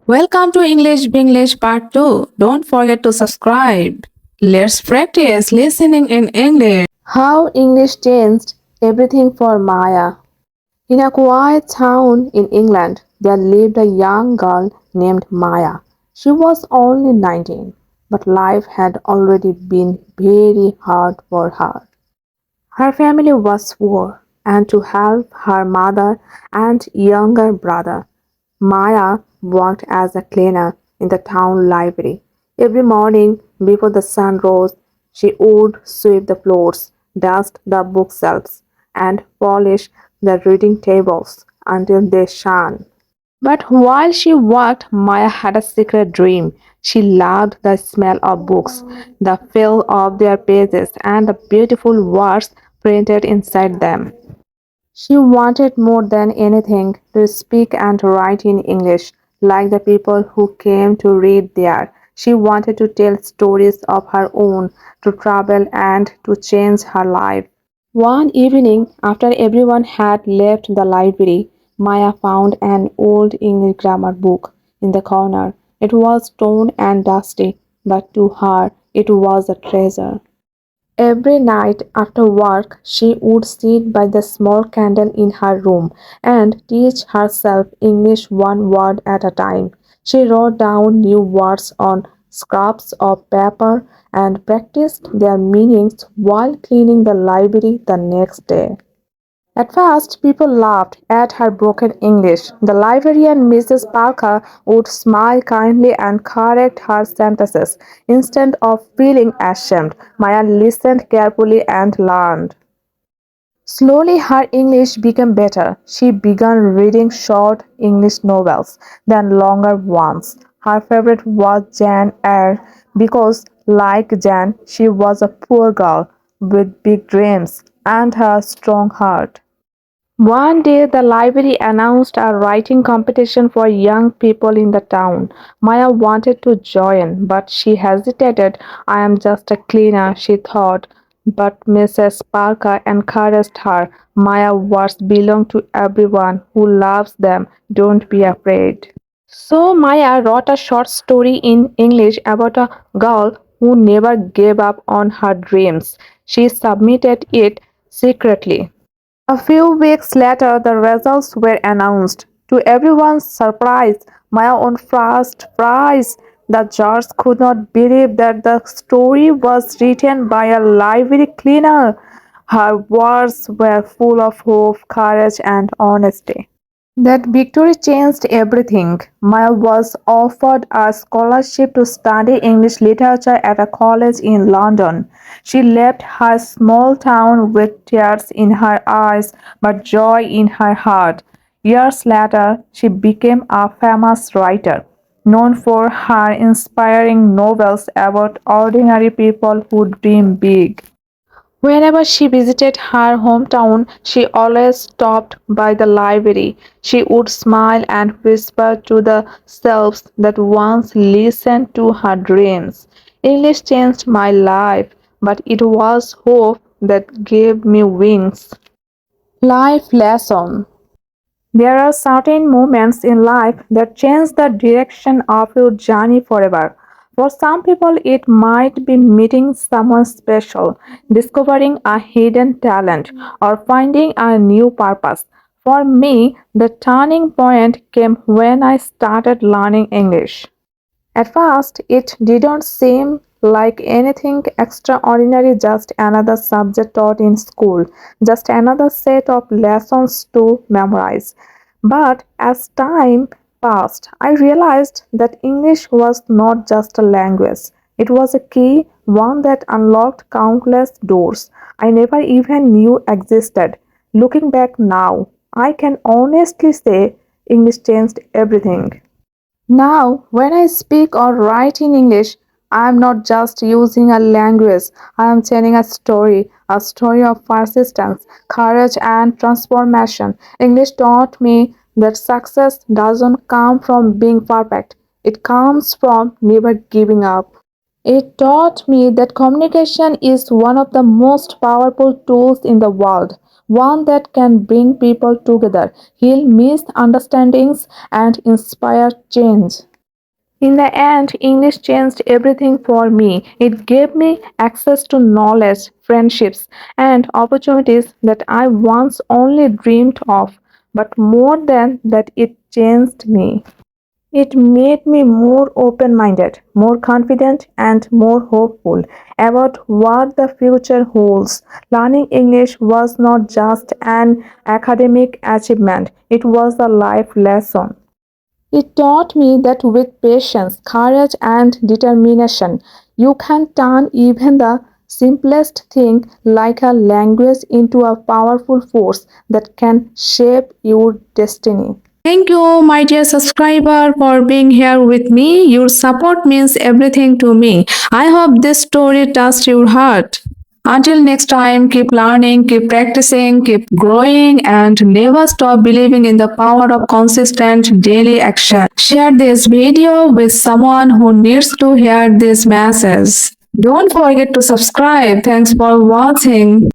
Welcome to English Binglish Part 2. Don't forget to subscribe. Let's practice listening in English. How English changed everything for Maya. In a quiet town in England, there lived a young girl named Maya. She was only 19, but life had already been very hard for her. Her family was poor, and to help her mother and younger brother, Maya worked as a cleaner in the town library. Every morning before the sun rose, she would sweep the floors, dust the bookshelves, and polish the reading tables until they shone. But while she worked, Maya had a secret dream. She loved the smell of books, the feel of their pages, and the beautiful words printed inside them. She wanted more than anything to speak and write in English, like the people who came to read there. She wanted to tell stories of her own, to travel, and to change her life. One evening, after everyone had left the library, Maya found an old English grammar book in the corner. It was torn and dusty, but to her it was a treasure. Every night after work, she would sit by the small candle in her room and teach herself English one word at a time. She wrote down new words on scraps of paper and practiced their meanings while cleaning the library the next day. At first, people laughed at her broken English. The librarian, Mrs. Parker, would smile kindly and correct her sentences. Instead of feeling ashamed, Maya listened carefully and learned. Slowly, her English became better. She began reading short English novels, then longer ones. Her favorite was Jane Eyre because, like Jane, she was a poor girl with big dreams and a strong heart. One day, the library announced a writing competition for young people in the town. Maya wanted to join, but she hesitated. I am just a cleaner, she thought. But Mrs. Parker encouraged her. Maya words belong to everyone who loves them. Don't be afraid. So Maya wrote a short story in English about a girl who never gave up on her dreams. She submitted it secretly. A few weeks later, the results were announced. To everyone's surprise, my own first prize. The judges could not believe that the story was written by a library cleaner. Her words were full of hope, courage, and honesty. That victory changed everything. Maya was offered a scholarship to study English literature at a college in London. She left her small town with tears in her eyes but joy in her heart. Years later, she became a famous writer, known for her inspiring novels about ordinary people who dream big. Whenever she visited her hometown, she always stopped by the library. She would smile and whisper to the selves that once listened to her dreams. English changed my life, but it was hope that gave me wings. Life lesson. There are certain moments in life that change the direction of your journey forever. For some people, it might be meeting someone special, discovering a hidden talent, or finding a new purpose. For me, the turning point came when I started learning English. At first, it didn't seem like anything extraordinary, just another subject taught in school, just another set of lessons to memorize. But as time passed, I realized that English was not just a language, it was a key, one that unlocked countless doors I never even knew existed. Looking back now, I can honestly say English changed everything. Now, when I speak or write in English, I am not just using a language, I am telling a story of persistence, courage, and transformation. English taught me that success doesn't come from being perfect, it comes from never giving up. It taught me that communication is one of the most powerful tools in the world, one that can bring people together, heal misunderstandings, and inspire change. In the end, English changed everything for me. It gave me access to knowledge, friendships, and opportunities that I once only dreamed of. But more than that, it changed me. It made me more open minded, more confident, and more hopeful about what the future holds. Learning English was not just an academic achievement, it was a life lesson. It taught me that with patience, courage, and determination, you can turn even the simplest thing like a language into a powerful force that can shape your destiny. Thank you, my dear subscriber, for being here with me. Your support means everything to me. I hope this story touched your heart. Until next time, keep learning, keep practicing, keep growing, and never stop believing in the power of consistent daily action. Share this video with someone who needs to hear this message. Don't forget to subscribe. Thanks for watching.